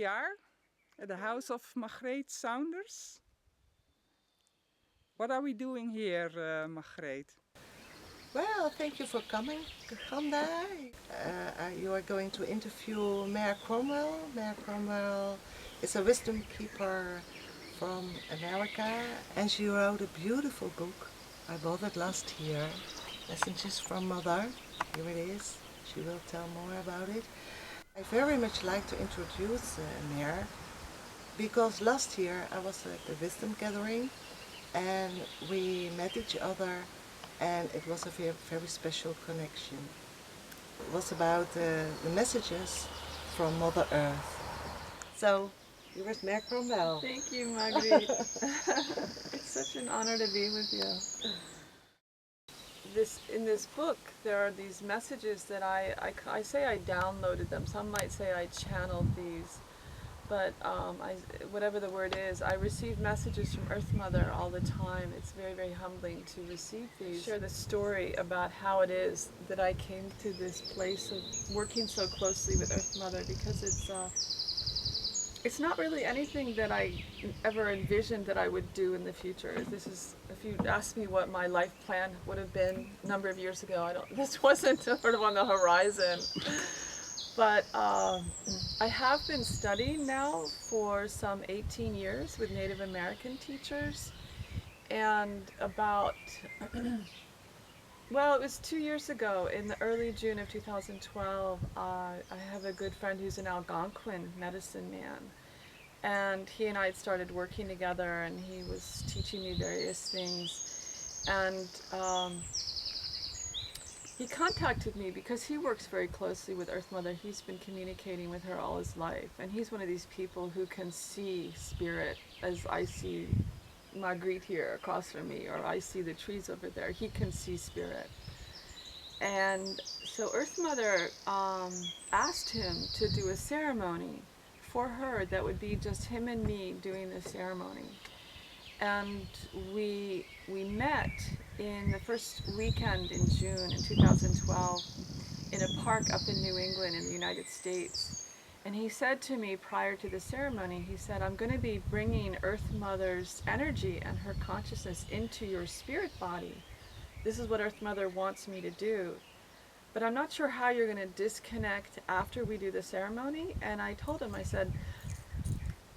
are at the house of Margreet Saunders. What are we doing here, Margreet? Well, thank you for coming, Gonda. You are going to interview Mare Cromwell. Mare Cromwell is a wisdom keeper from America, and she wrote a beautiful book. I bought it last year. Messages from Mother. Here it is. She will tell more about it. I very much like to introduce Mare because last year I was at the wisdom gathering and we met each other, and it was a very, very special connection. It was about the messages from Mother Earth. So, here is Mare Cromwell. Thank you, Marguerite. It's such an honor to be with you. In this book, there are these messages that I say I downloaded them. Some might say I channeled these. But whatever the word is, I receive messages from Earth Mother all the time. It's very, very humbling to receive these. Share the story about how it is that I came to this place of working so closely with Earth Mother, because it's not really anything that I ever envisioned that I would do in the future. If you asked me what my life plan would have been a number of years ago, this wasn't sort of on the horizon. But I have been studying now for some 18 years with Native American teachers, and well, it was 2 years ago, in the early June of 2012, I have a good friend who's an Algonquin medicine man, and he and I had started working together, and he was teaching me various things, and he contacted me because he works very closely with Earth Mother. He's been communicating with her all his life, and he's one of these people who can see spirit as I see Marguerite here across from me, or I see the trees over there. He can see spirit. And so Earth Mother asked him to do a ceremony for her that would be just him and me doing the ceremony. And we met in the first weekend in June in 2012 in a park up in New England in the United States. And he said to me prior to the ceremony, he said, I'm going to be bringing Earth Mother's energy and her consciousness into your spirit body. This is what Earth Mother wants me to do. But I'm not sure how you're going to disconnect after we do the ceremony. And I told him, I said,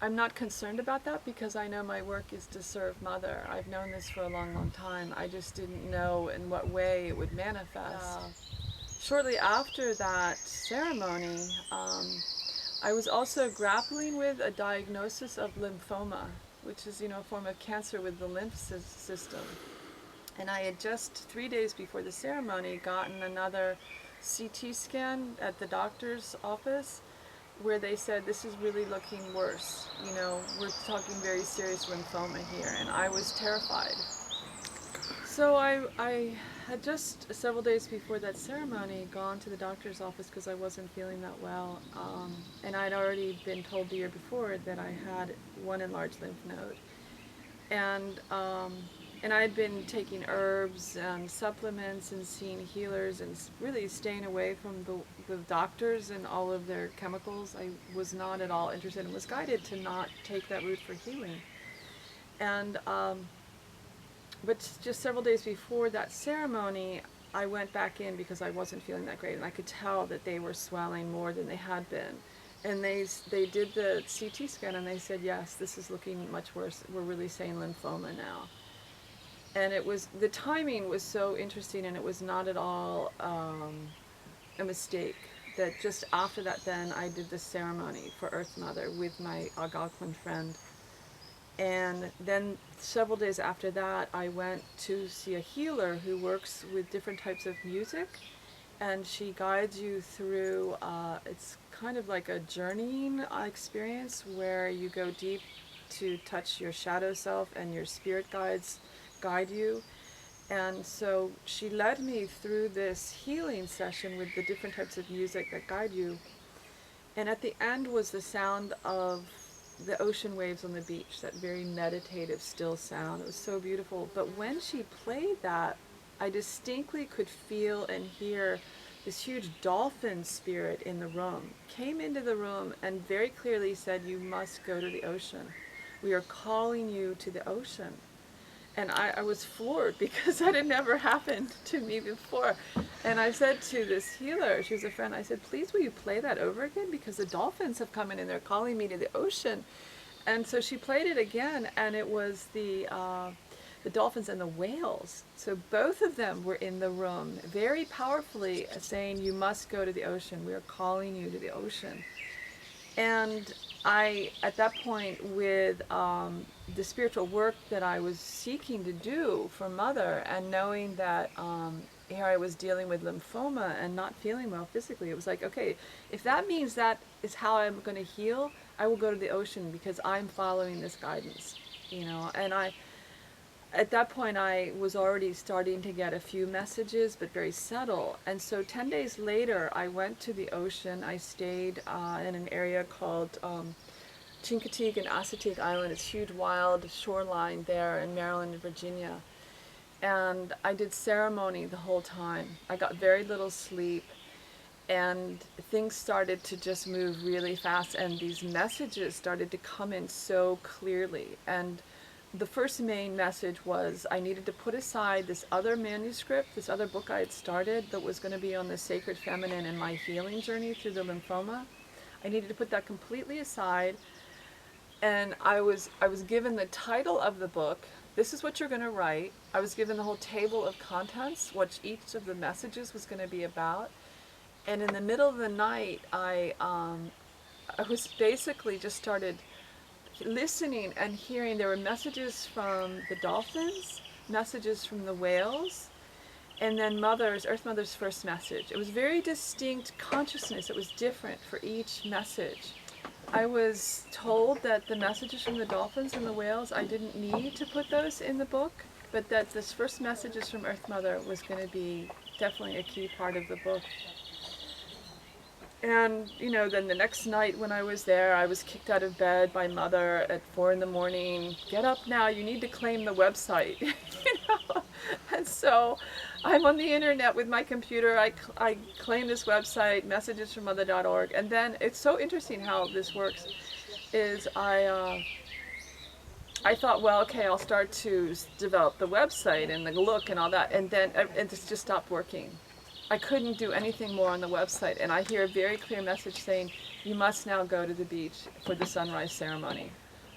I'm not concerned about that because I know my work is to serve Mother. I've known this for a long, long time. I just didn't know in what way it would manifest. Shortly after that ceremony, I was also grappling with a diagnosis of lymphoma, which is, a form of cancer with the lymph system. And I had just 3 days before the ceremony gotten another CT scan at the doctor's office, where they said, this is really looking worse. We're talking very serious lymphoma here, and I was terrified. So I had just several days before that ceremony gone to the doctor's office because I wasn't feeling that well, and I'd already been told the year before that I had one enlarged lymph node. And I had been taking herbs and supplements and seeing healers and really staying away from the doctors and all of their chemicals. I was not at all interested and was guided to not take that route for healing. And but just several days before that ceremony, I went back in because I wasn't feeling that great, and I could tell that they were swelling more than they had been. And they did the CT scan, and they said, yes, this is looking much worse. We're really saying lymphoma now. And the timing was so interesting, and it was not at all a mistake. That just after that, then I did the ceremony for Earth Mother with my Algonquin friend. And then several days after that, I went to see a healer who works with different types of music, and she guides you through, it's kind of like a journeying experience where you go deep to touch your shadow self, and your spirit guides guide you. And so she led me through this healing session with the different types of music that guide you. And at the end was the sound of the ocean waves on the beach, that very meditative, still sound. It was so beautiful. But when she played that, I distinctly could feel and hear this huge dolphin spirit in the room came into the room and very clearly said, "You must go to the ocean. We are calling you to the ocean." And I was floored because that had never happened to me before. And I said to this healer, she was a friend, I said, "Please will you play that over again? Because the dolphins have come in and they're calling me to the ocean." And so she played it again, and it was the dolphins and the whales. So both of them were in the room, very powerfully saying, "You must go to the ocean. We are calling you to the ocean." And I, at that point, with the spiritual work that I was seeking to do for Mother, and knowing that here I was dealing with lymphoma and not feeling well physically, it was like, okay, if that means that is how I'm going to heal, I will go to the ocean because I'm following this guidance, you know. And at that point, I was already starting to get a few messages, but very subtle. And so 10 days later, I went to the ocean. I stayed in an area called Chincoteague and Assateague Island. It's huge wild shoreline there in Maryland and Virginia. And I did ceremony the whole time. I got very little sleep, and things started to just move really fast, and these messages started to come in so clearly. And the first main message was I needed to put aside this other manuscript, this other book I had started that was going to be on the sacred feminine and my healing journey through the lymphoma. I needed to put that completely aside, and I was given the title of the book. This is what you're going to write. I was given the whole table of contents, what each of the messages was going to be about. And in the middle of the night, I was basically just started listening and hearing. There were messages from the dolphins, messages from the whales, and then Earth Mother's first message. It was very distinct consciousness. It was different for each message. I was told that the messages from the dolphins and the whales, I didn't need to put those in the book, but that this first messages from Earth Mother was going to be definitely a key part of the book. And, you know, then the next night when I was there, I was kicked out of bed by Mother at 4 a.m. "Get up now, you need to claim the website." You know? And so I'm on the internet with my computer. I claim this website, messagesfrommother.org. And then it's so interesting how this works is I thought, well, okay, I'll start to develop the website and the look and all that. And then it just stopped working. I couldn't do anything more on the website, and I hear a very clear message saying, "You must now go to the beach for the sunrise ceremony."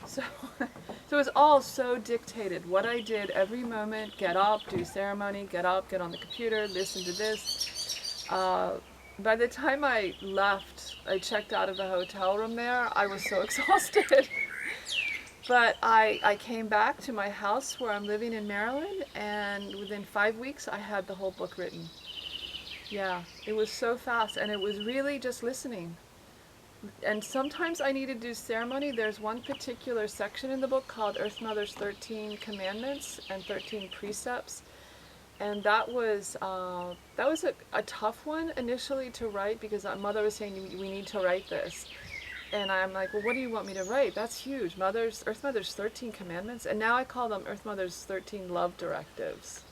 So, so it was all so dictated. What I did every moment: get up, do ceremony, get up, get on the computer, listen to this. By the time I left, I checked out of the hotel room there, I was so exhausted. But I came back to my house where I'm living in Maryland, and within 5 weeks I had the whole book written. Yeah, it was so fast, and it was really just listening. And sometimes I need to do ceremony. There's one particular section in the book called Earth Mother's 13 Commandments and 13 Precepts. And that was a tough one initially to write, because Mother was saying, "We need to write this." And I'm like, "Well, what do you want me to write? That's huge. Earth Mother's 13 Commandments." And now I call them Earth Mother's 13 Love Directives.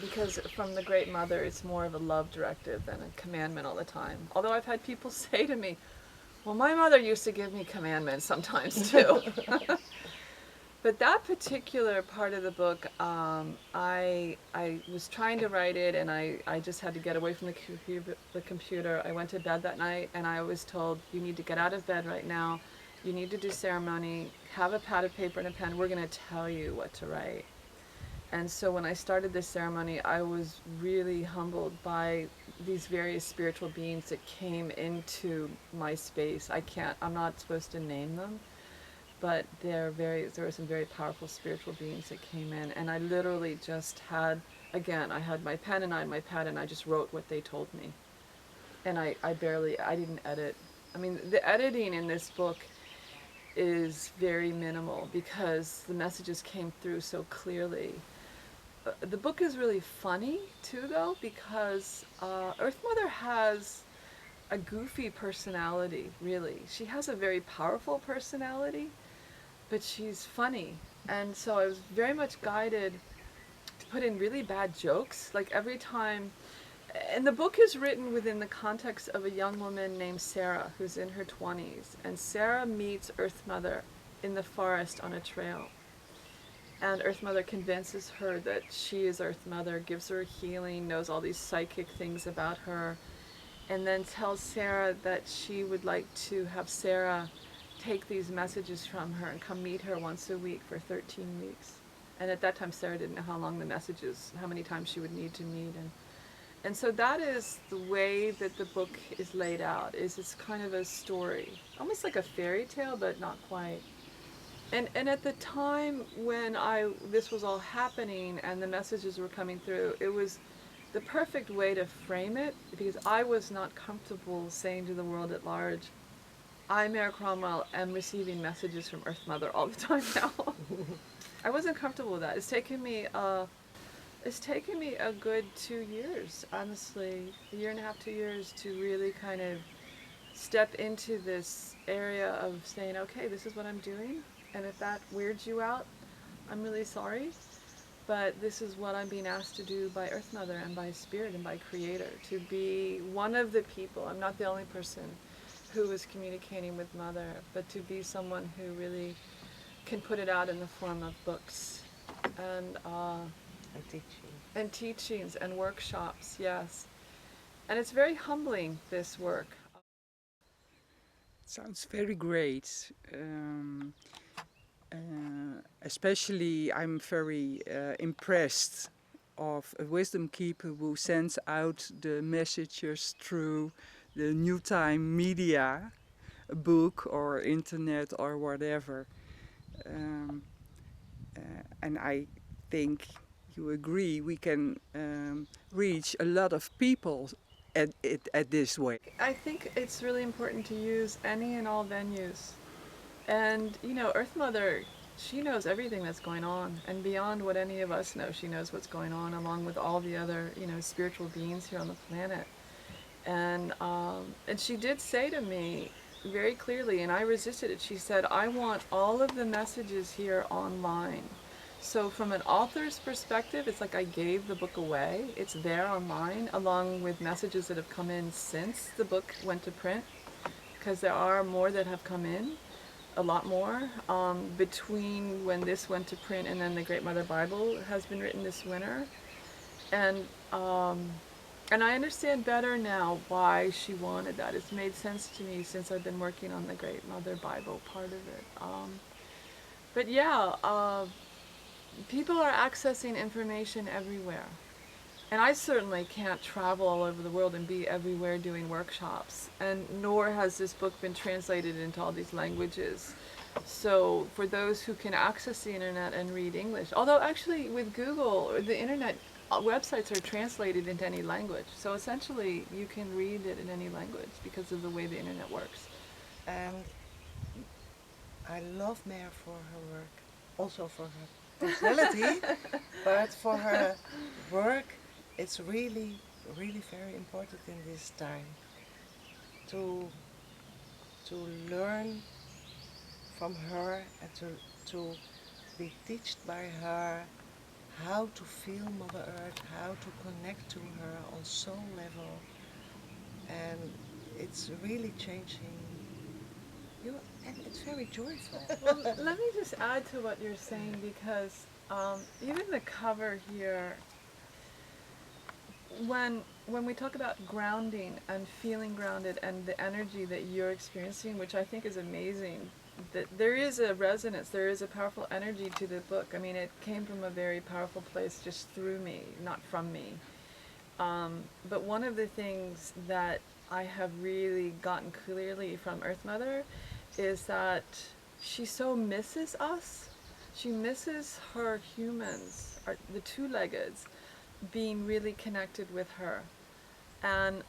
Because from the Great Mother, it's more of a love directive than a commandment all the time. Although I've had people say to me, "Well, my mother used to give me commandments sometimes too." But that particular part of the book, I was trying to write it, and I just had to get away from the computer. I went to bed that night, and I was told, "You need to get out of bed right now. You need to do ceremony. Have a pad of paper and a pen. We're going to tell you what to write." And so when I started this ceremony, I was really humbled by these various spiritual beings that came into my space. I'm not supposed to name them, but there were some very powerful spiritual beings that came in. And I literally just I had my pen and my pad, and I just wrote what they told me. And I didn't edit. I mean, the editing in this book is very minimal because the messages came through so clearly. The book is really funny too, though, because Earth Mother has a goofy personality, really. She has a very powerful personality, but she's funny. And so I was very much guided to put in really bad jokes. Like every time And the book is written within the context of a young woman named Sarah, who's in her 20s. And Sarah meets Earth Mother in the forest on a trail. And Earth Mother convinces her that she is Earth Mother, gives her healing, knows all these psychic things about her, and then tells Sarah that she would like to have Sarah take these messages from her and come meet her once a week for 13 weeks. And at that time, Sarah didn't know how long the messages, how many times she would need to meet. And so that is the way that the book is laid out, is it's kind of a story, almost like a fairy tale, but not quite. And at the time when this was all happening and the messages were coming through, it was the perfect way to frame it, because I was not comfortable saying to the world at large, I, Mare Cromwell, am receiving messages from Earth Mother all the time now. I wasn't comfortable with that. It's taken me a good 2 years, honestly, a year and a half, 2 years, to really kind of step into this area of saying, okay, this is what I'm doing, and if that weirds you out, I'm really sorry, but this is what I'm being asked to do by Earth Mother and by Spirit and by Creator, to be one of the people. I'm not the only person who is communicating with Mother, but to be someone who really can put it out in the form of books and teachings and workshops, yes. And it's very humbling, this work. Sounds very great. Especially, I'm very impressed of a wisdom keeper who sends out the messages through the new time media, a book or internet or whatever. And I think you agree we can reach a lot of people at this way. I think it's really important to use any and all venues. And, you know, Earth Mother, she knows everything that's going on. And beyond what any of us know, she knows what's going on, along with all the other, you know, spiritual beings here on the planet. And she did say to me very clearly, and I resisted it, she said, I want all of the messages here online. So from an author's perspective, it's like I gave the book away. It's there online, along with messages that have come in since the book went to print, because there are more that have come in, a lot more, between when this went to print and then the Great Mother Bible has been written this winter. And I understand better now why she wanted that. It's made sense to me since I've been working on the Great Mother Bible part of it. But yeah, people are accessing information everywhere. And I certainly can't travel all over the world and be everywhere doing workshops. And nor has this book been translated into all these languages. So for those who can access the internet and read English, although actually with Google, the internet websites are translated into any language. So essentially you can read it in any language because of the way the internet works. And I love Mayra for her work, also for her personality, but for her work, it's really, really very important in this time to learn from her and to be taught by her how to feel Mother Earth, how to connect to her on soul level, and it's really changing you, and it's very joyful. Well, let me just add to what you're saying, because even the cover here, when we talk about grounding and feeling grounded and the energy that you're experiencing, which I think is amazing, that there is a resonance, there is a powerful energy to the book. I mean, it came from a very powerful place just through me, not from me. But one of the things that I have really gotten clearly from Earth Mother is that she so misses us. She misses her humans, the two-leggeds, being really connected with her. And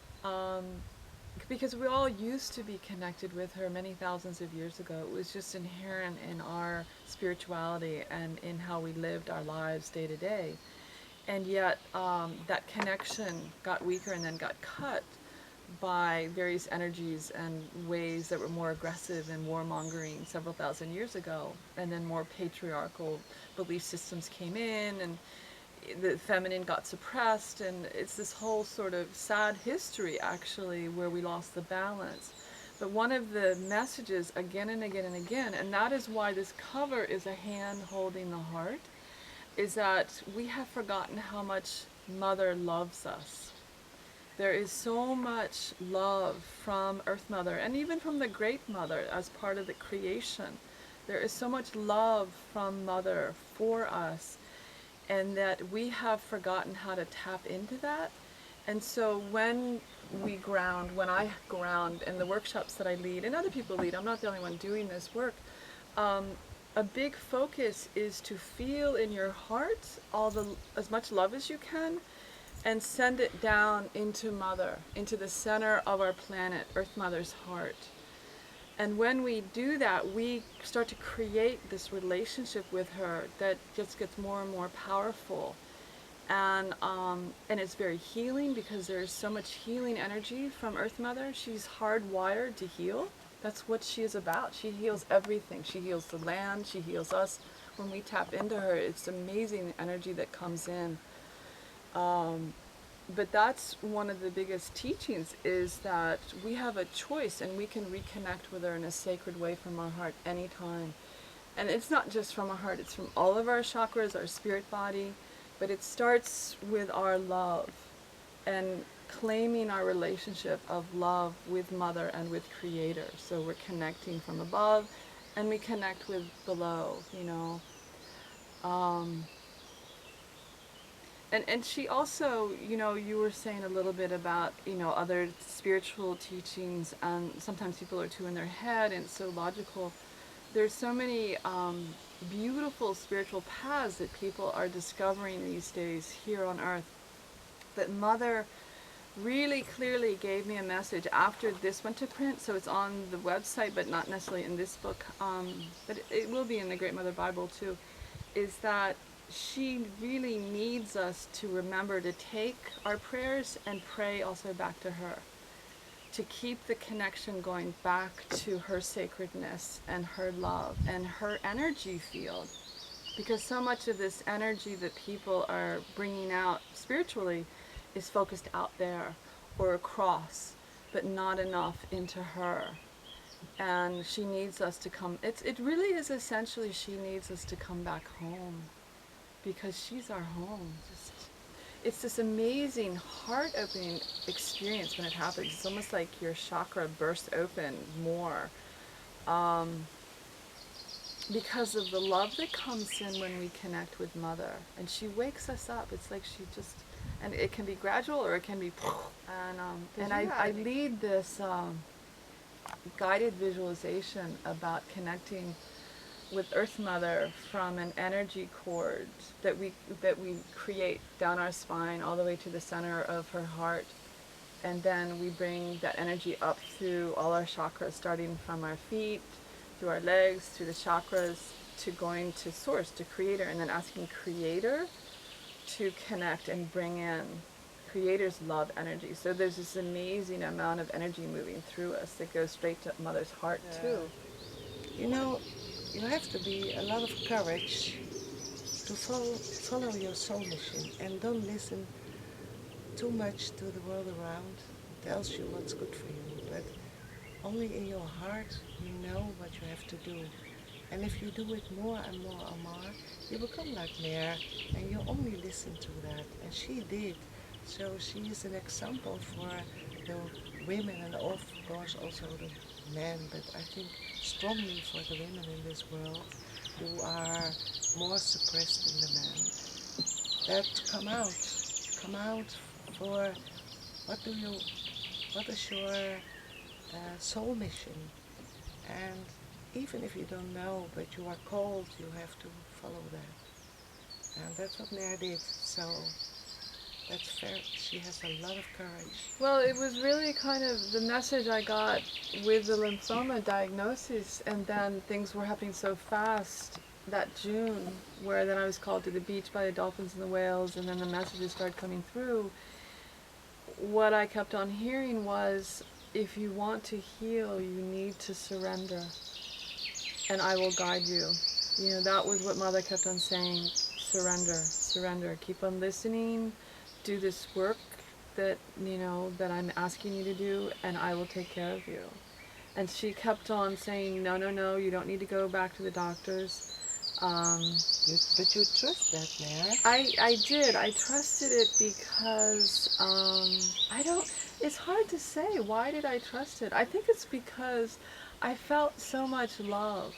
because we all used to be connected with her many thousands of years ago. It was just inherent in our spirituality and in how we lived our lives day to day. And yet that connection got weaker and then got cut by various energies and ways that were more aggressive and warmongering several thousand years ago. And then more patriarchal belief systems came in, and the feminine got suppressed, and it's this whole sort of sad history actually where we lost the balance. But one of the messages again and again and again, and that is why this cover is a hand holding the heart, is that we have forgotten how much Mother loves us. There is so much love from Earth Mother, and even from the Great Mother as part of the creation. There is so much love from Mother for us, and that we have forgotten how to tap into that. And so when I ground in the workshops that I lead, and other people lead, I'm not the only one doing this work, a big focus is to feel in your heart as much love as you can, and send it down into Mother, into the center of our planet, Earth Mother's heart. And when we do that, we start to create this relationship with her that just gets more and more powerful. And it's very healing, because there's so much healing energy from Earth Mother. She's hardwired to heal. That's what she is about. She heals everything. She heals the land. She heals us. When we tap into her, it's amazing the energy that comes in. But that's one of the biggest teachings, is that we have a choice, and we can reconnect with her in a sacred way from our heart anytime. And it's not just from our heart, it's from all of our chakras, our spirit body, but it starts with our love and claiming our relationship of love with Mother and with Creator. So we're connecting from above, and we connect with below, you know. And she also, you know, you were saying a little bit about, you know, other spiritual teachings, and sometimes people are too in their head and it's so logical. There's so many beautiful spiritual paths that people are discovering these days here on Earth. But Mother really clearly gave me a message after this went to print, so it's on the website, but not necessarily in this book, but it will be in the Great Mother Bible too, is that she really needs us to remember to take our prayers and pray also back to her, to keep the connection going back to her sacredness and her love and her energy field. Because so much of this energy that people are bringing out spiritually is focused out there or across, but not enough into her. And she needs us to come, it really is essentially, she needs us to come back home, because she's our home. It's this amazing heart-opening experience when it happens. It's almost like your chakra bursts open more, because of the love that comes in when we connect with Mother. And she wakes us up. It's like she just, and it can be gradual or it can be, and I lead this guided visualization about connecting with Earth Mother from an energy cord that we create down our spine all the way to the center of her heart, and then we bring that energy up through all our chakras, starting from our feet, through our legs, through the chakras, to going to Source, to Creator, and then asking Creator to connect and bring in Creator's love energy. So there's this amazing amount of energy moving through us that goes straight to Mother's heart too. You know, you have to be a lot of courage to follow your soul mission, and don't listen too much to the world around. It tells you what's good for you, but only in your heart you know what you have to do. And if you do it more and more and more, you become like Mayra, and you only listen to that. And she did. So she is an example for the women, and of course also the men, but I think strongly for the women in this world who are more suppressed than the men, that come out for what is your soul mission. And even if you don't know, but you are called, you have to follow that. And that's what Mayra did. So that's fair. She has a lot of courage. Well, it was really kind of the message I got with the lymphoma diagnosis, and then things were happening so fast that June, where then I was called to the beach by the dolphins and the whales, and then the messages started coming through. What I kept on hearing was, if you want to heal, you need to surrender, and I will guide you. You know, that was what Mother kept on saying. surrender. Keep on listening. Do this work that, you know, that I'm asking you to do, and I will take care of you. And she kept on saying, no, no, no, you don't need to go back to the doctors. But you trust that, Mare? I did. I trusted it because I don't. It's hard to say. Why did I trust it? I think it's because I felt so much love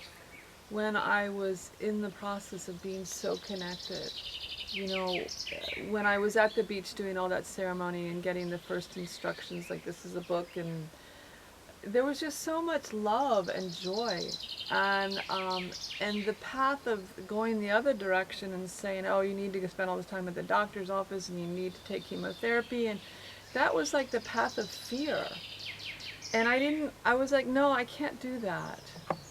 when I was in the process of being so connected. You know, when I was at the beach doing all that ceremony and getting the first instructions, like this is a book, and there was just so much love and joy, and the path of going the other direction and saying, oh, you need to spend all this time at the doctor's office and you need to take chemotherapy, and that was like the path of fear. And I was like, no, I can't do that.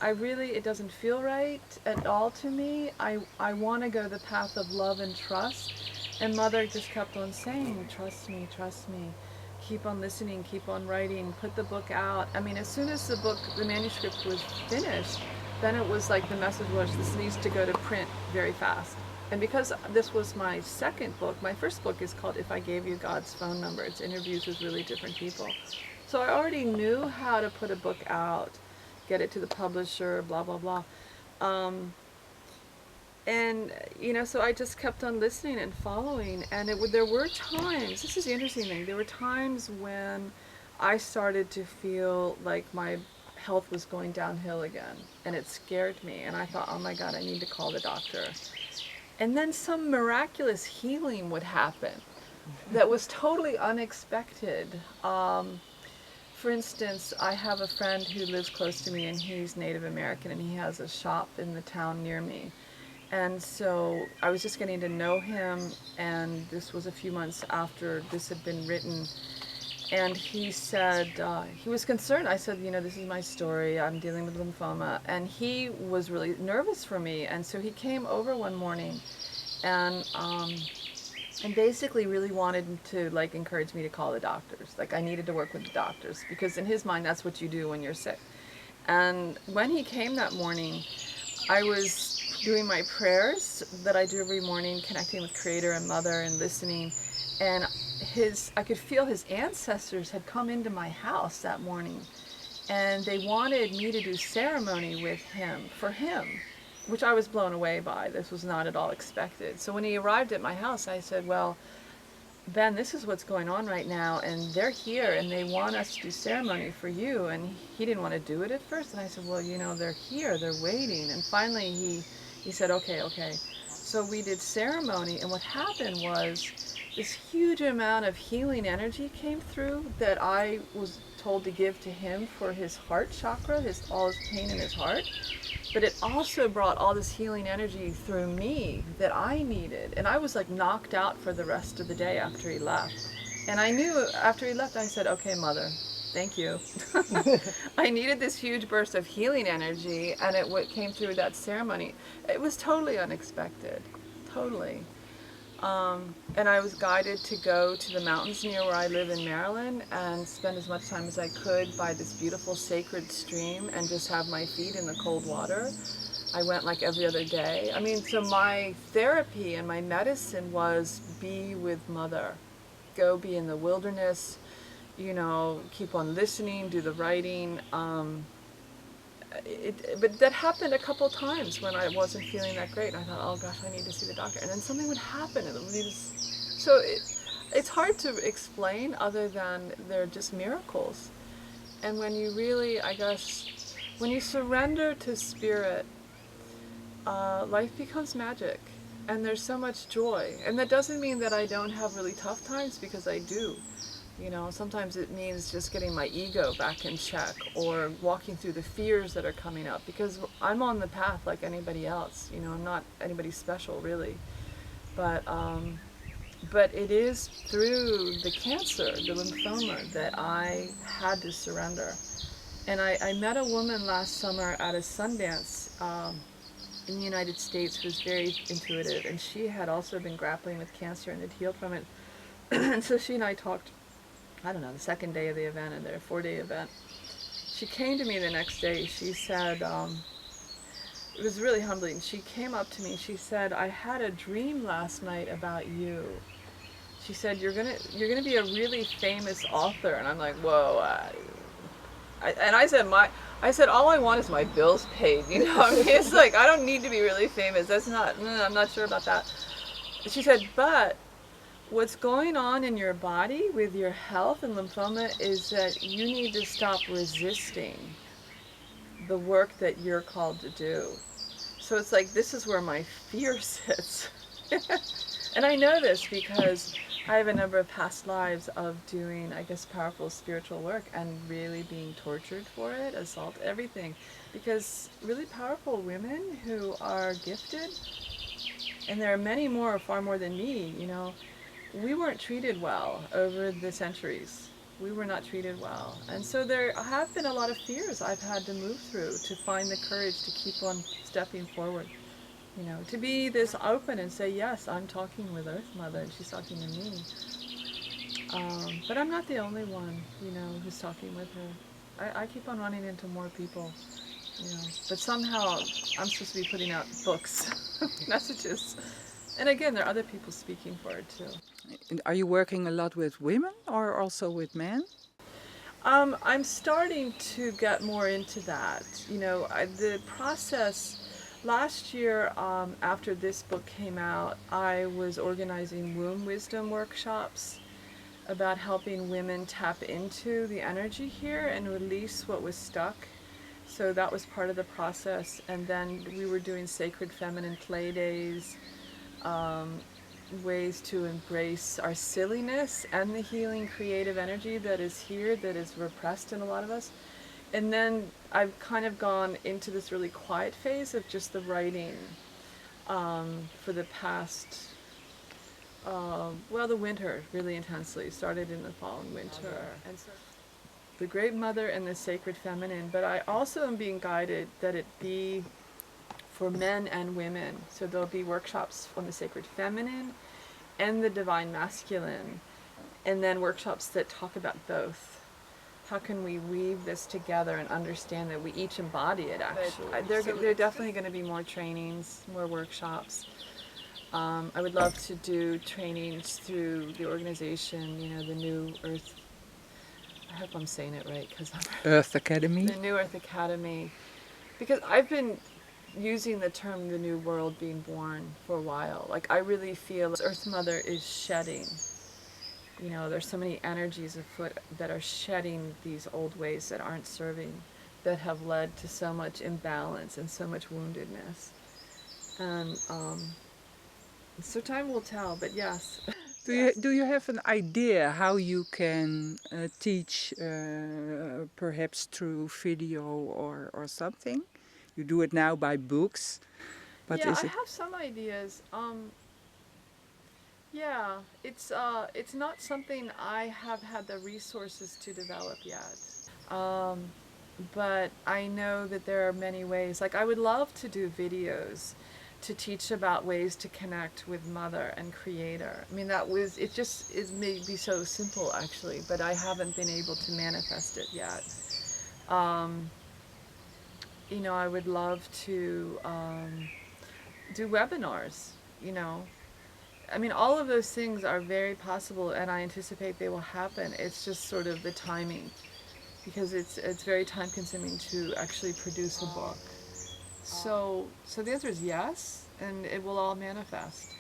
It doesn't feel right at all to me. I want to go the path of love and trust. And Mother just kept on saying, trust me, keep on listening, keep on writing, put the book out. I mean, as soon as the manuscript was finished, then it was like the message was, this needs to go to print very fast. And because this was my second book, my first book is called If I Gave You God's Phone Number. It's interviews with really different people. So I already knew how to put a book out, get it to the publisher, blah, blah, blah. And, you know, so I just kept on listening and following. And there were times, this is the interesting thing, there were times when I started to feel like my health was going downhill again. And it scared me. And I thought, oh my God, I need to call the doctor. And then some miraculous healing would happen that was totally unexpected. For instance, I have a friend who lives close to me, and he's Native American, and he has a shop in the town near me. And so I was just getting to know him, and this was a few months after this had been written. And he said, he was concerned. I said, you know, this is my story. I'm dealing with lymphoma. And he was really nervous for me. And so he came over one morning and basically really wanted to like encourage me to call the doctors. Like I needed to work with the doctors because in his mind that's what you do when you're sick. And when he came that morning, I was doing my prayers that I do every morning, connecting with Creator and Mother and listening. And I could feel his ancestors had come into my house that morning, and they wanted me to do ceremony with him, for him, which I was blown away by. This was not at all expected. So when he arrived at my house, I said, well, Ben, this is what's going on right now, and they're here, and they want us to do ceremony for you. And he didn't want to do it at first, and I said, well, you know, they're here, they're waiting. And finally he said, okay. So we did ceremony, and what happened was this huge amount of healing energy came through that I was told to give to him for his heart chakra, all his pain in his heart. But it also brought all this healing energy through me that I needed. And I was like knocked out for the rest of the day after he left. And I knew after he left, I said, okay, Mother, thank you. I needed this huge burst of healing energy, and it came through that ceremony. It was totally unexpected, totally. And I was guided to go to the mountains near where I live in Maryland and spend as much time as I could by this beautiful sacred stream and just have my feet in the cold water. I went like every other day. I mean, so my therapy and my medicine was be with Mother. Go be in the wilderness, you know, keep on listening, do the writing. But that happened a couple times when I wasn't feeling that great. And I thought, oh gosh, I need to see the doctor. And then something would happen. And it would be just, so it's hard to explain other than they're just miracles. And when you really, I guess, when you surrender to Spirit, life becomes magic. And there's so much joy. And that doesn't mean that I don't have really tough times, because I do. You know, sometimes it means just getting my ego back in check or walking through the fears that are coming up, because I'm on the path like anybody else. You know, I'm not anybody special really. But it is through the cancer, the lymphoma, that I had to surrender. And I met a woman last summer at a Sundance in the United States who was very intuitive, and she had also been grappling with cancer and had healed from it. And so she and I talked, I don't know, the second day of the event, and their 4-day event. She came to me the next day. She said, it was really humbling. She came up to me. She said, "I had a dream last night about you." She said, "You're gonna be a really famous author." And I'm like, "Whoa!" And I said, "All I want is my bills paid." You know, I mean, it's like I don't need to be really famous. That's not. I'm not sure about that. She said, "But what's going on in your body with your health and lymphoma is that you need to stop resisting the work that you're called to do." So it's like, this is where my fear sits. And I know this because I have a number of past lives of doing, I guess, powerful spiritual work and really being tortured for it, assault, everything. Because really powerful women who are gifted, and there are many more, far more than me, you know, we weren't treated well over the centuries. We were not treated well. And so there have been a lot of fears I've had to move through to find the courage to keep on stepping forward. You know, to be this open and say, yes, I'm talking with Earth Mother and she's talking to me. But I'm not the only one, you know, who's talking with her. I keep on running into more people, you know. But somehow I'm supposed to be putting out books, messages. And again, there are other people speaking for it too. And are you working a lot with women or also with men? I'm starting to get more into that. You know, the process last year, after this book came out, I was organizing womb wisdom workshops about helping women tap into the energy here and release what was stuck. So that was part of the process. And then we were doing sacred feminine play days, ways to embrace our silliness and the healing creative energy that is here, that is repressed in a lot of us. And then I've kind of gone into this really quiet phase of just the writing for the past, the winter, really intensely. Started in the fall and winter. And so the Great Mother and the Sacred Feminine. But I also am being guided that it be for men and women. So there'll be workshops on the Sacred Feminine and the Divine Masculine, and then workshops that talk about both. How can we weave this together and understand that we each embody it, actually? There are definitely going to be more trainings, more workshops. I would love to do trainings through the organization, you know, the New Earth, I hope I'm saying it right, because Earth Academy. The New Earth Academy. Because I've been using the term the new world being born for a while. Like, I really feel Earth Mother is shedding. You know, there's so many energies afoot that are shedding these old ways that aren't serving, that have led to so much imbalance and so much woundedness. And so time will tell, but yes. Do you have an idea how you can teach, perhaps through video or something? You do it now by books, but Yeah, is I it? have some ideas. Yeah, it's not something I have had the resources to develop yet. But I know that there are many ways. Like, I would love to do videos to teach about ways to connect with Mother and Creator. I mean, it just is maybe so simple, actually, but I haven't been able to manifest it yet. You know, I would love to do webinars, you know. I mean, all of those things are very possible, and I anticipate they will happen. It's just sort of the timing, because it's very time consuming to actually produce a book. So the answer is yes, and it will all manifest.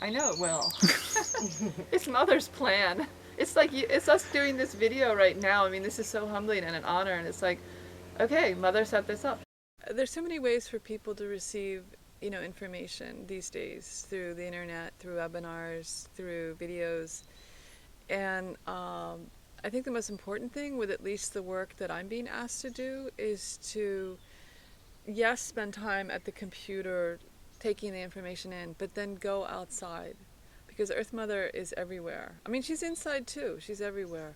I know it will. It's Mother's plan. It's like it's us doing this video right now. I mean, this is so humbling and an honor, and it's like, okay, Mother set this up. There's so many ways for people to receive, you know, information these days, through the internet, through webinars, through videos. And I think the most important thing with at least the work that I'm being asked to do is to, yes, spend time at the computer taking the information in, but then go outside. Because Earth Mother is everywhere. I mean, she's inside too. She's everywhere.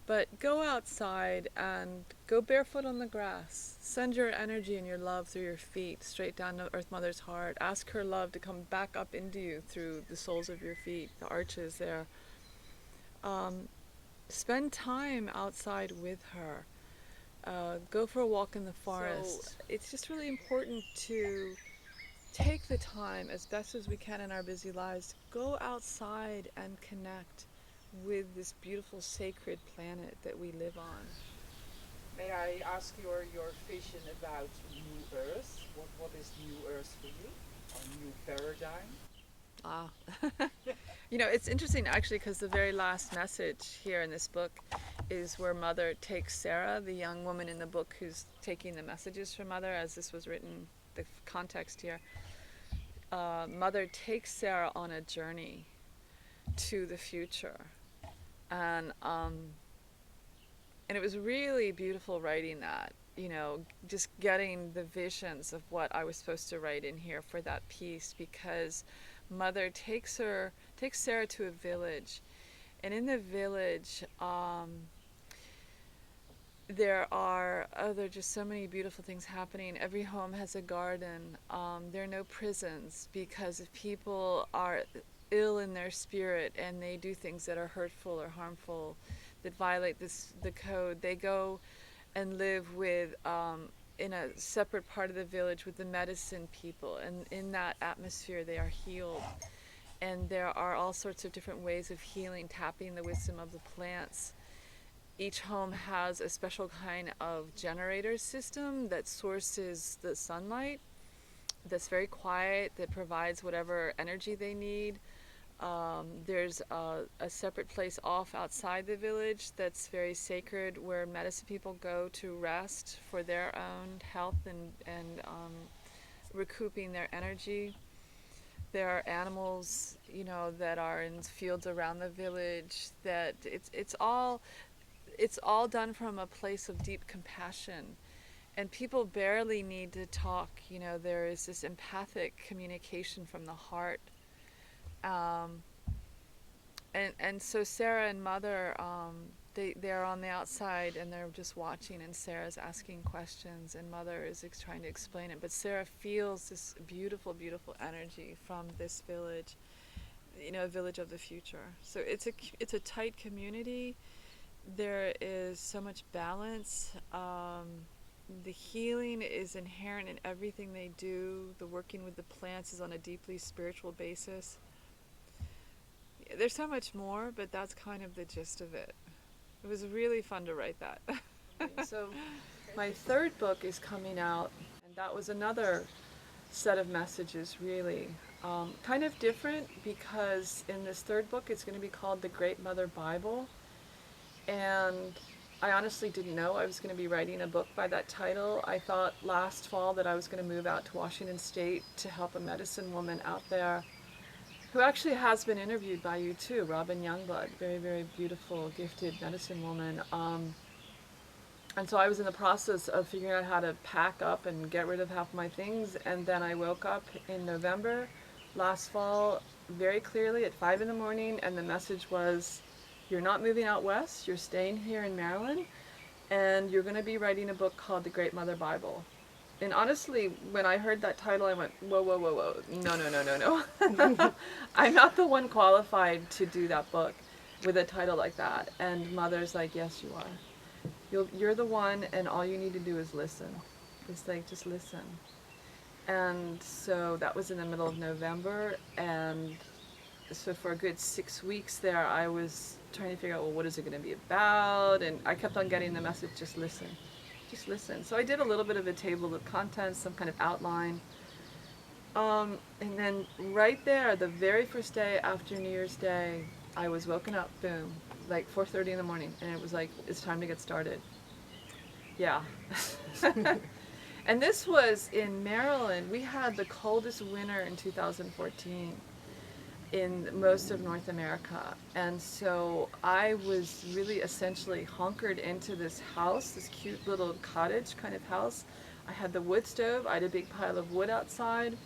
But go outside and go barefoot on the grass. Send your energy and your love through your feet straight down to Earth Mother's heart. Ask her love to come back up into you through the soles of your feet, the arches there. Spend time outside with her. go for a walk in the forest. So it's just really important to take the time as best as we can in our busy lives, go outside and connect with this beautiful sacred planet that we live on. May I ask your vision about New Earth? What is New Earth for you? Or new paradigm? Ah, you know, it's interesting actually because the very last message here in this book is where Mother takes Sarah, the young woman in the book who's taking the messages from Mother, as this was written, the context here. Mother takes Sarah on a journey to the future, and it was really beautiful writing that, you know, just getting the visions of what I was supposed to write in here for that piece, because Mother takes Sarah to a village, and in the village there are just so many beautiful things happening. Every home has a garden. There are no prisons, because if people are ill in their spirit and they do things that are hurtful or harmful, that violate the code, they go and live with in a separate part of the village with the medicine people, and in that atmosphere they are healed. And there are all sorts of different ways of healing, tapping the wisdom of the plants. Each home has a special kind of generator system that sources the sunlight, that's very quiet, that provides whatever energy they need. There's a separate place off outside the village that's very sacred, where medicine people go to rest for their own health and recouping their energy. There are animals, you know, that are in fields around the village. That it's all done from a place of deep compassion, and people barely need to talk. You know, there is this empathic communication from the heart. And so Sarah and Mother, they're on the outside and they're just watching, and Sarah's asking questions and Mother is trying to explain it. But Sarah feels this beautiful, beautiful energy from this village, you know, a village of the future. So it's a tight community. There is so much balance. The healing is inherent in everything they do. The working with the plants is on a deeply spiritual basis. There's so much more, but that's kind of the gist of it. It was really fun to write that. So my third book is coming out, and that was another set of messages, really. Kind of different, because in this third book it's going to be called The Great Mother Bible. And I honestly didn't know I was going to be writing a book by that title. I thought last fall that I was going to move out to Washington State to help a medicine woman out there who actually has been interviewed by you too, Robin Youngblood, very, very beautiful, gifted medicine woman. And so I was in the process of figuring out how to pack up and get rid of half my things, and then I woke up in November last fall very clearly at 5 in the morning, and the message was, you're not moving out west, you're staying here in Maryland, and you're going to be writing a book called The Great Mother Bible. And honestly, when I heard that title, I went, whoa, whoa, whoa, whoa, no. I'm not the one qualified to do that book with a title like that. And Mother's like, yes, you are. You're the one, and all you need to do is listen. It's like, just listen. And so that was in the middle of November, and so for a good 6 weeks there, I was trying to figure out, well, what is it going to be about? And I kept on getting the message, just listen. Just listen. So I did a little bit of a table of contents, some kind of outline. And then right there, the very first day after New Year's Day, I was woken up, boom, like 4:30 in the morning, and it was like, it's time to get started. Yeah. And this was in Maryland. We had the coldest winter in 2014 in most of North America. And so I was really essentially hunkered into this house, this cute little cottage kind of house. I had the wood stove, I had a big pile of wood outside,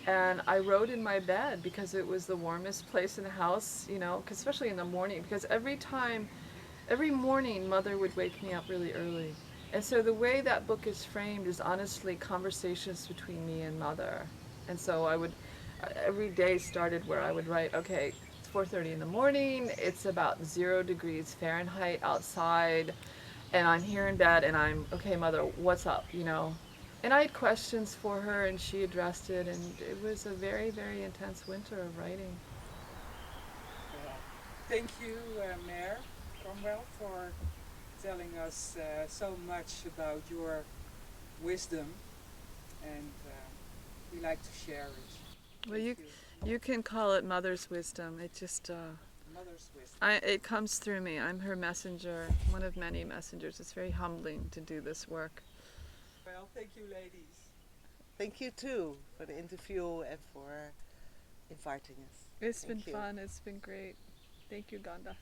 and I wrote in my bed because it was the warmest place in the house, you know, especially in the morning, because every morning Mother would wake me up really early. And so the way that book is framed is honestly conversations between me and Mother. And so I would, every day started where I would write, okay, it's 4:30 in the morning, it's about 0 degrees Fahrenheit outside, And I'm here in bed and I'm, okay, Mother, what's up, you know? And I had questions for her and she addressed it, and it was a very, very intense winter of writing. Well, thank you, Mare Cromwell, for telling us so much about your wisdom, and we like to share it. Well, Thank you you. you can call it Mother's wisdom. It just Mother's wisdom. it comes through me. I'm her messenger, one of many messengers. It's very humbling to do this work. Well, thank you, ladies. Thank you too for the interview and for inviting us. It's Thank been you. fun. It's been great. Thank you, Gonda.